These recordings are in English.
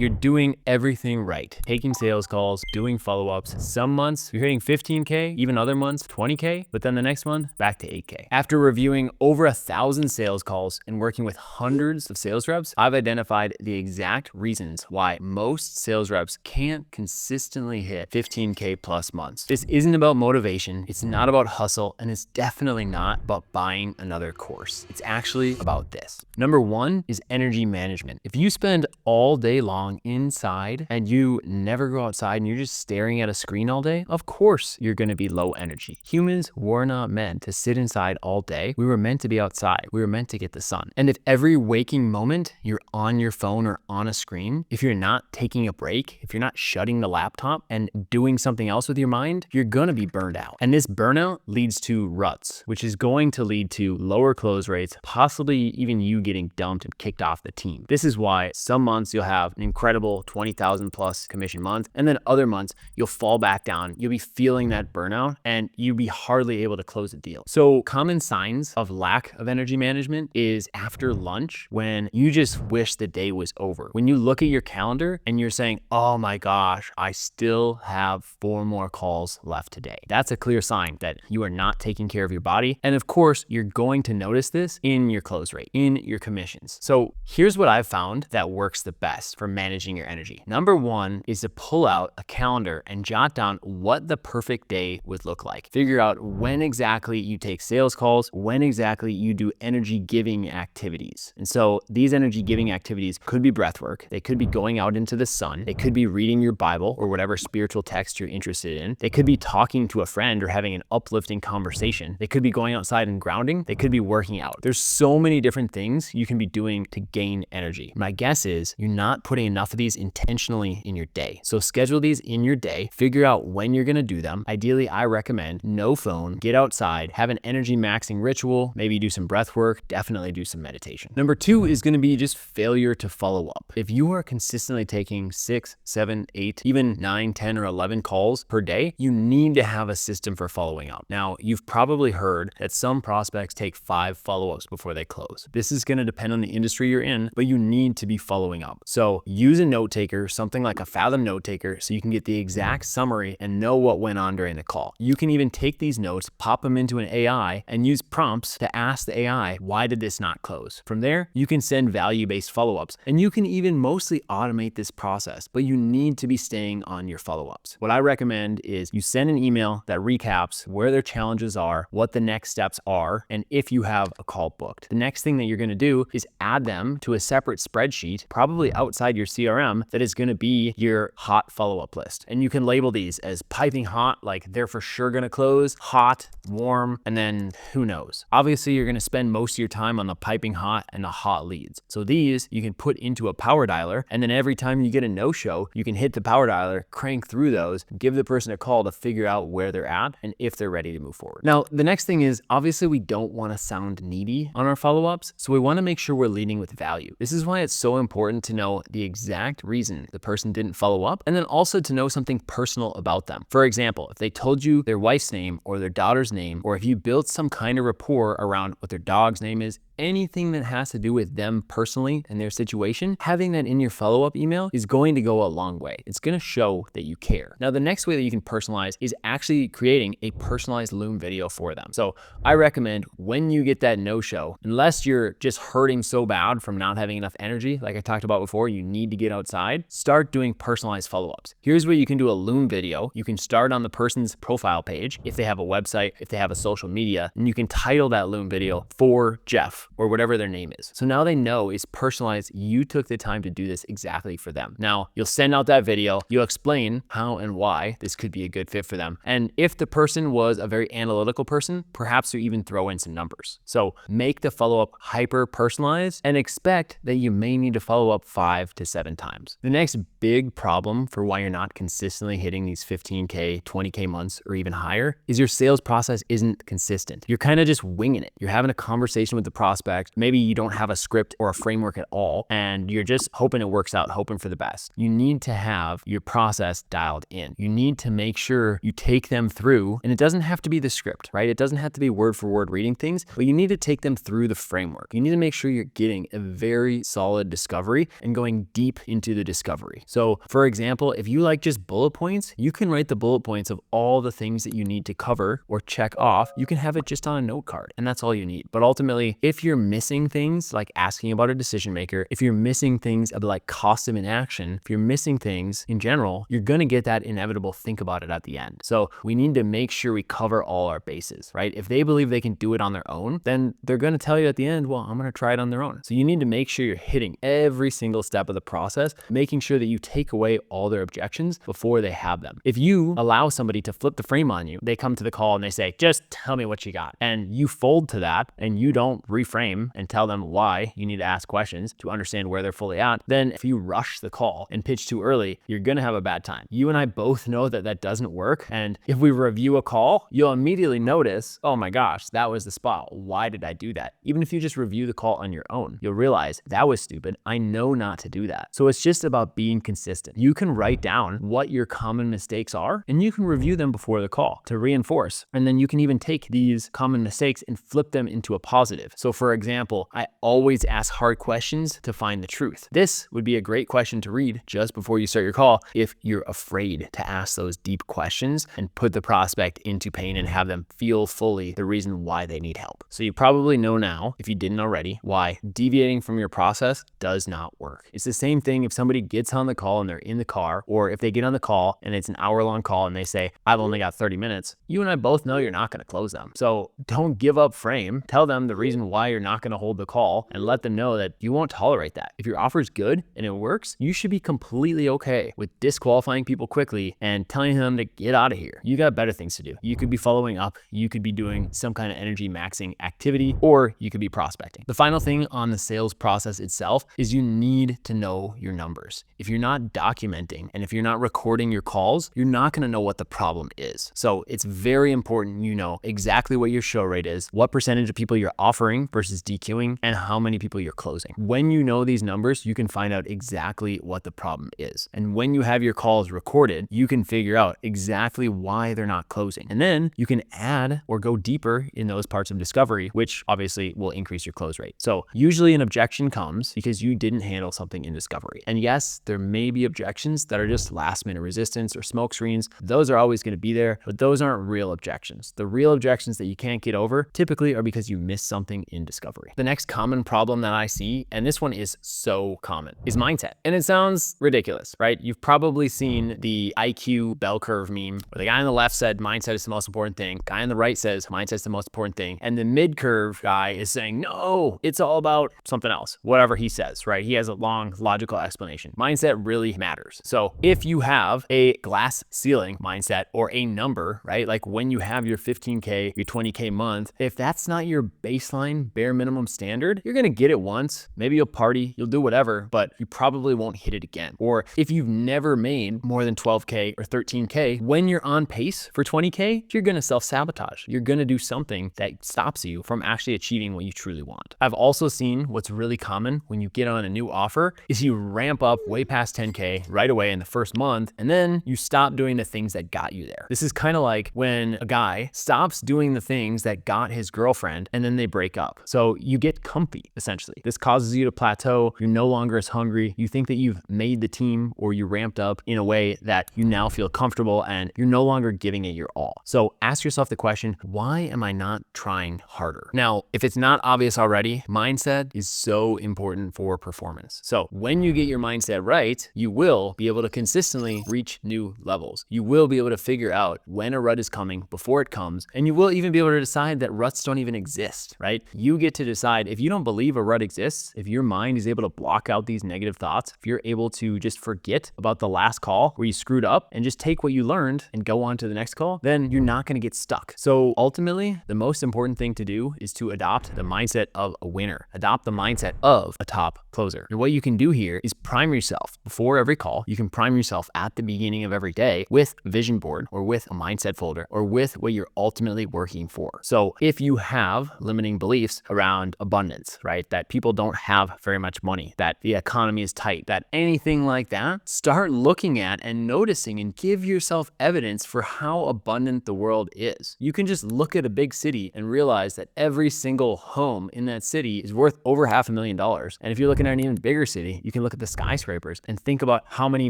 you're doing everything right. Taking sales calls, doing follow-ups. Some months you're hitting 15K, even other months 20K, but then the next month back to 8K. After reviewing over 1,000 sales calls and working with hundreds of sales reps, I've identified the exact reasons why most sales reps can't consistently hit 15K plus months. This isn't about motivation, it's not about hustle, and it's definitely not about buying another course. It's actually about this. Number one is energy management. If you spend all day long inside and you never go outside and you're just staring at a screen all day, of course you're going to be low energy. Humans were not meant to sit inside all day. We were meant to be outside. We were meant to get the sun. And if every waking moment you're on your phone or on a screen, if you're not taking a break, if you're not shutting the laptop and doing something else with your mind, you're going to be burned out. And this burnout leads to ruts, which is going to lead to lower close rates, possibly even you getting dumped and kicked off the team. This is why some months you'll have an incredible 20,000 plus commission month, and then other months you'll fall back down. You'll be feeling that burnout and you'll be hardly able to close a deal. So common signs of lack of energy management is after lunch, when you just wish the day was over. When you look at your calendar and you're saying, oh my gosh, I still have 4 more calls left today. That's a clear sign that you are not taking care of your body. And of course, you're going to notice this in your close rate, in your commissions. So here's what I've found that works the best for managing your energy. Number one is to pull out a calendar and jot down what the perfect day would look like. Figure out when exactly you take sales calls, when exactly you do energy giving activities. And so these energy giving activities could be breath work. They could be going out into the sun. They could be reading your Bible or whatever spiritual text you're interested in. They could be talking to a friend or having an uplifting conversation. They could be going outside and grounding. They could be working out. There's so many different things you can be doing to gain energy. My guess is you're not putting enough of these intentionally in your day. So schedule these in your day, figure out when you're gonna do them. Ideally, I recommend no phone, get outside, have an energy maxing ritual, maybe do some breath work, definitely do some meditation. Number two is gonna be just failure to follow up. If you are consistently taking 6, 7, 8, even 9, 10, or 11 calls per day, you need to have a system for following up. Now, you've probably heard that some prospects take 5 follow-ups before they close. This is gonna depend on the industry you're in, but you need to be following up. So use a note taker, something like a Fathom note taker, so you can get the exact summary and know what went on during the call. You can even take these notes, pop them into an AI, and use prompts to ask the AI, why did this not close? From there, you can send value-based follow-ups, and you can even mostly automate this process, but you need to be staying on your follow-ups. What I recommend is you send an email that recaps where their challenges are, what the next steps are, and if you have a call booked. The next thing that you're gonna do is add them to a separate spreadsheet, probably outside your CRM, that is gonna be your hot follow-up list. And you can label these as piping hot, like they're for sure gonna close, hot, warm, and then who knows. Obviously, you're gonna spend most of your time on the piping hot and the hot leads. So these you can put into a power dialer, and then every time you get a no-show, you can hit the power dialer, crank through those, give the person a call to figure out where they're at and if they're ready to move forward. Now, the next thing is, obviously we don't wanna sound needy on our follow-ups, so we wanna make sure we're leading with value. This is why it's so important to know the exact reason the person didn't follow up, and then also to know something personal about them. For example, if they told you their wife's name or their daughter's name, or if you built some kind of rapport around what their dog's name is, anything that has to do with them personally and their situation, having that in your follow-up email is going to go a long way. It's going to show that you care. Now, the next way that you can personalize is actually creating a personalized Loom video for them. So I recommend when you get that no-show, unless you're just hurting so bad from not having enough energy, like I talked about before, you need to get outside, start doing personalized follow-ups. Here's where you can do a Loom video. You can start on the person's profile page, if they have a website, if they have a social media, and you can title that Loom video for Jeff, or whatever their name is. So now they know it's personalized. You took the time to do this exactly for them. Now you'll send out that video, you'll explain how and why this could be a good fit for them. And if the person was a very analytical person, perhaps you even throw in some numbers. So make the follow-up hyper personalized and expect that you may need to follow up 5 to 7 times. The next big problem for why you're not consistently hitting these 15K, 20K months or even higher is your sales process isn't consistent. You're kind of just winging it. You're having a conversation with the prospect prospect. Maybe you don't have a script or a framework at all, and you're just hoping it works out, hoping for the best. You need to have your process dialed in. You need to make sure you take them through, and it doesn't have to be the script, right? It doesn't have to be word for word reading things, but you need to take them through the framework. You need to make sure you're getting a very solid discovery and going deep into the discovery. So for example, if you like just bullet points, you can write the bullet points of all the things that you need to cover or check off. You can have it just on a note card, and that's all you need. But ultimately, if you're missing things like asking about a decision maker, if you're missing things about like cost of inaction, if you're missing things in general, you're going to get that inevitable think about it at the end. So we need to make sure we cover all our bases, right? If they believe they can do it on their own, then they're going to tell you at the end, well, I'm going to try it on their own. So you need to make sure you're hitting every single step of the process, making sure that you take away all their objections before they have them. If you allow somebody to flip the frame on you, they come to the call and they say, just tell me what you got. And you fold to that and you don't reframe and tell them why you need to ask questions to understand where they're fully at, then if you rush the call and pitch too early, you're going to have a bad time. You and I both know that that doesn't work. And if we review a call, you'll immediately notice, oh my gosh, that was the spot. Why did I do that? Even if you just review the call on your own, you'll realize that was stupid. I know not to do that. So it's just about being consistent. You can write down what your common mistakes are and you can review them before the call to reinforce. And then you can even take these common mistakes and flip them into a positive. So for example, I always ask hard questions to find the truth. This would be a great question to read just before you start your call if you're afraid to ask those deep questions and put the prospect into pain and have them feel fully the reason why they need help. So you probably know now, if you didn't already, why deviating from your process does not work. It's the same thing if somebody gets on the call and they're in the car, or if they get on the call and it's an hour-long call and they say, I've only got 30 minutes. You and I both know you're not going to close them. So don't give up frame. Tell them the reason why you're not going to hold the call and let them know that you won't tolerate that. If your offer is good and it works, you should be completely okay with disqualifying people quickly and telling them to get out of here. You got better things to do. You could be following up, you could be doing some kind of energy maxing activity, or you could be prospecting. The final thing on the sales process itself is you need to know your numbers. If you're not documenting and if you're not recording your calls, you're not going to know what the problem is. So it's very important you know exactly what your show rate is, what percentage of people you're offering versus DQing, and how many people you're closing. When you know these numbers, you can find out exactly what the problem is. And when you have your calls recorded, you can figure out exactly why they're not closing. And then you can add or go deeper in those parts of discovery, which obviously will increase your close rate. So usually an objection comes because you didn't handle something in discovery. And yes, there may be objections that are just last minute resistance or smoke screens. Those are always going to be there, but those aren't real objections. The real objections that you can't get over typically are because you missed something in discovery. The next common problem that I see, and this one is so common, is mindset. And it sounds ridiculous, right? You've probably seen the IQ bell curve meme where the guy on the left said mindset is the most important thing. Guy on the right says mindset is the most important thing. And the mid curve guy is saying, no, it's all about something else, whatever he says, right? He has a long logical explanation. Mindset really matters. So if you have a glass ceiling mindset or a number, right? Like when you have your 15K, your 20K month, if that's not your baseline bare minimum standard, you're going to get it once. Maybe you'll party, you'll do whatever, but you probably won't hit it again. Or if you've never made more than 12K or 13K, when you're on pace for 20K, you're going to self-sabotage. You're going to do something that stops you from actually achieving what you truly want. I've also seen what's really common when you get on a new offer is you ramp up way past 10K right away in the first month, and then you stop doing the things that got you there. This is kind of like when a guy stops doing the things that got his girlfriend and then they break up. So you get comfy, essentially. This causes you to plateau. You're no longer as hungry. You think that you've made the team or you ramped up in a way that you now feel comfortable and you're no longer giving it your all. So ask yourself the question, why am I not trying harder? Now, if it's not obvious already, mindset is so important for performance. So when you get your mindset right, you will be able to consistently reach new levels. You will be able to figure out when a rut is coming before it comes, and you will even be able to decide that ruts don't even exist, right? You get to decide if you don't believe a rut exists, if your mind is able to block out these negative thoughts, if you're able to just forget about the last call where you screwed up and just take what you learned and go on to the next call, then you're not going to get stuck. So ultimately, the most important thing to do is to adopt the mindset of a winner. Adopt the mindset of a top closer. And what you can do here is prime yourself before every call. You can prime yourself at the beginning of every day with a vision board or with a mindset folder or with what you're ultimately working for. So if you have limiting beliefs, news around abundance, right? That people don't have very much money, that the economy is tight, that anything like that, start looking at and noticing and give yourself evidence for how abundant the world is. You can just look at a big city and realize that every single home in that city is worth over $500,000. And if you're looking at an even bigger city, you can look at the skyscrapers and think about how many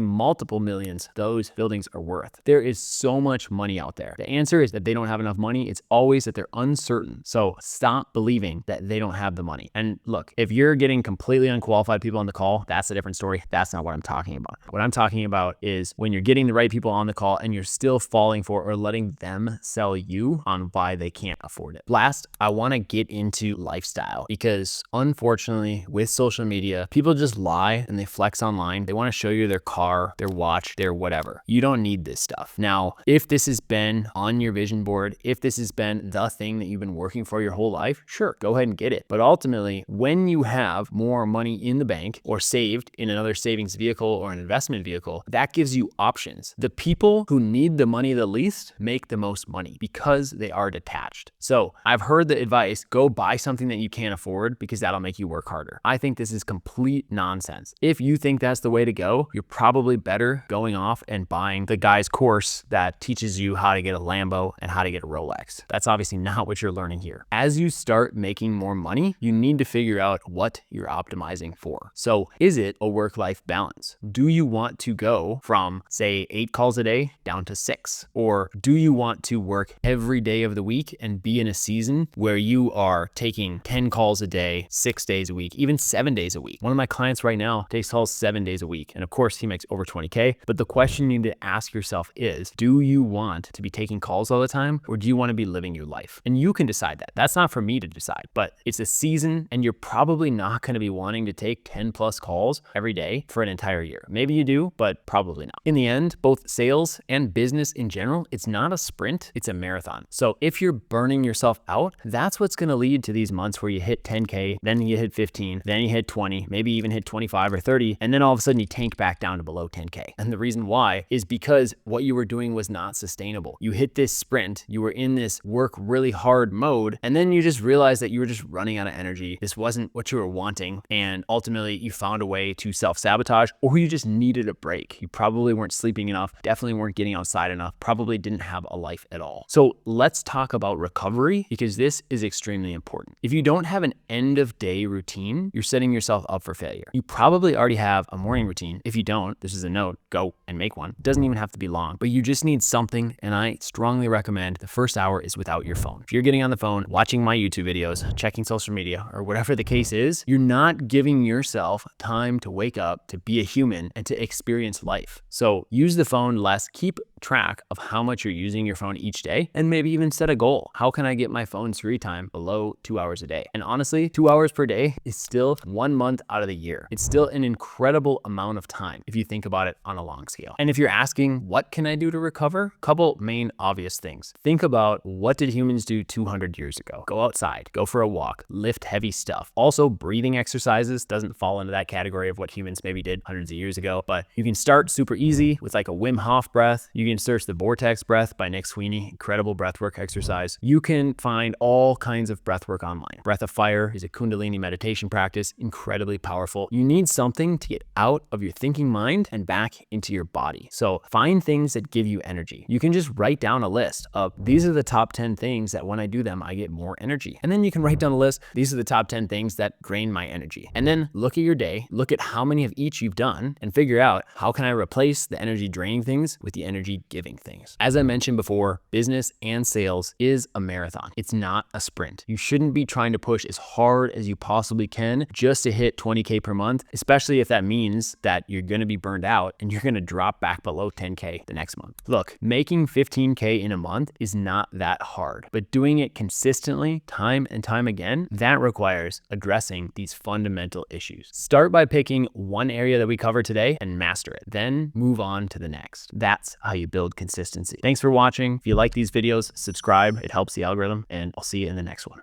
multiple millions those buildings are worth. There is so much money out there. The answer is that they don't have enough money. It's always that they're uncertain. So stop believing that they don't have the money. And look, if you're getting completely unqualified people on the call, that's a different story. That's not what I'm talking about. What I'm talking about is when you're getting the right people on the call and you're still falling for or letting them sell you on why they can't afford it. Last, I want to get into lifestyle because unfortunately with social media, people just lie and they flex online. They want to show you their car, their watch, their whatever. You don't need this stuff. Now, if this has been on your vision board, if this has been the thing that you've been working for your whole life, sure, go ahead and get it. But ultimately, when you have more money in the bank or saved in another savings vehicle or an investment vehicle, that gives you options. The people who need the money the least make the most money because they are detached. So I've heard the advice, go buy something that you can't afford because that'll make you work harder. I think this is complete nonsense. If you think that's the way to go, you're probably better going off and buying the guy's course that teaches you how to get a Lambo and how to get a Rolex. That's obviously not what you're learning here. As you start making more money, you need to figure out what you're optimizing for. So is it a work-life balance? Do you want to go from, say, 8 calls a day down to 6? Or do you want to work every day of the week and be in a season where you are taking 10 calls a day, 6 days a week, even 7 days a week? One of my clients right now takes calls 7 days a week. And of course, he makes over 20K. But the question you need to ask yourself is, do you want to be taking calls all the time? Or do you want to be living your life? And you can decide that. That's not for me to decide, but it's a season and you're probably not going to be wanting to take 10 plus calls every day for an entire year. Maybe you do, but probably not. In the end, both sales and business in general, it's not a sprint, it's a marathon. So if you're burning yourself out, that's what's going to lead to these months where you hit 10K, then you hit 15, then you hit 20, maybe even hit 25 or 30, and then all of a sudden you tank back down to below 10K. And the reason why is because what you were doing was not sustainable. You hit this sprint, you were in this work really hard mode, and then you just realized that you were just running out of energy. This wasn't what you were wanting, and ultimately you found a way to self-sabotage, or you just needed a break. You probably weren't sleeping enough, definitely weren't getting outside enough, probably didn't have a life at all. So let's talk about recovery because this is extremely important. If you don't have an end of day routine, you're setting yourself up for failure. You probably already have a morning routine. If you don't, this is a note, go and make one. It doesn't even have to be long, but you just need something, and I strongly recommend the first hour is without your phone. If you're getting on the phone, watching my YouTube videos, checking social media, or whatever the case is, you're not giving yourself time to wake up, to be a human, and to experience life. So use the phone less, keep track of how much you're using your phone each day, and maybe even set a goal. How can I get my phone screen time below 2 hours a day? And honestly, 2 hours per day is still 1 month out of the year. It's still an incredible amount of time if you think about it on a long scale. And if you're asking, what can I do to recover? Couple main obvious things. Think about, what did humans do 200 years ago? Go outside, go for a walk, lift heavy stuff. Also, breathing exercises doesn't fall into that category of what humans maybe did hundreds of years ago, but you can start super easy with like a Wim Hof breath. You can search the Vortex breath by Nick Sweeney, incredible breathwork exercise. You can find all kinds of breathwork online. Breath of Fire is a Kundalini meditation practice, incredibly powerful. You need something to get out of your thinking mind and back into your body. So find things that give you energy. You can just write down a list of, these are the top 10 things that when I do them, I get more energy. And then you can write down a list, these are the top 10 things that drain my energy. And then look at your day, look at how many of each you've done, and figure out, how can I replace the energy draining things with the energy giving things? As I mentioned before, business and sales is a marathon. It's not a sprint. You shouldn't be trying to push as hard as you possibly can just to hit 20K per month, especially if that means that you're going to be burned out and you're going to drop back below 10K the next month. Look, making 15K in a month is not that hard, but doing it consistently, time and time again, that requires addressing these fundamental issues. Start by picking one area that we covered today and master it. Then move on to the next. That's how you build consistency. Thanks for watching. If you like these videos, subscribe. It helps the algorithm, and I'll see you in the next one.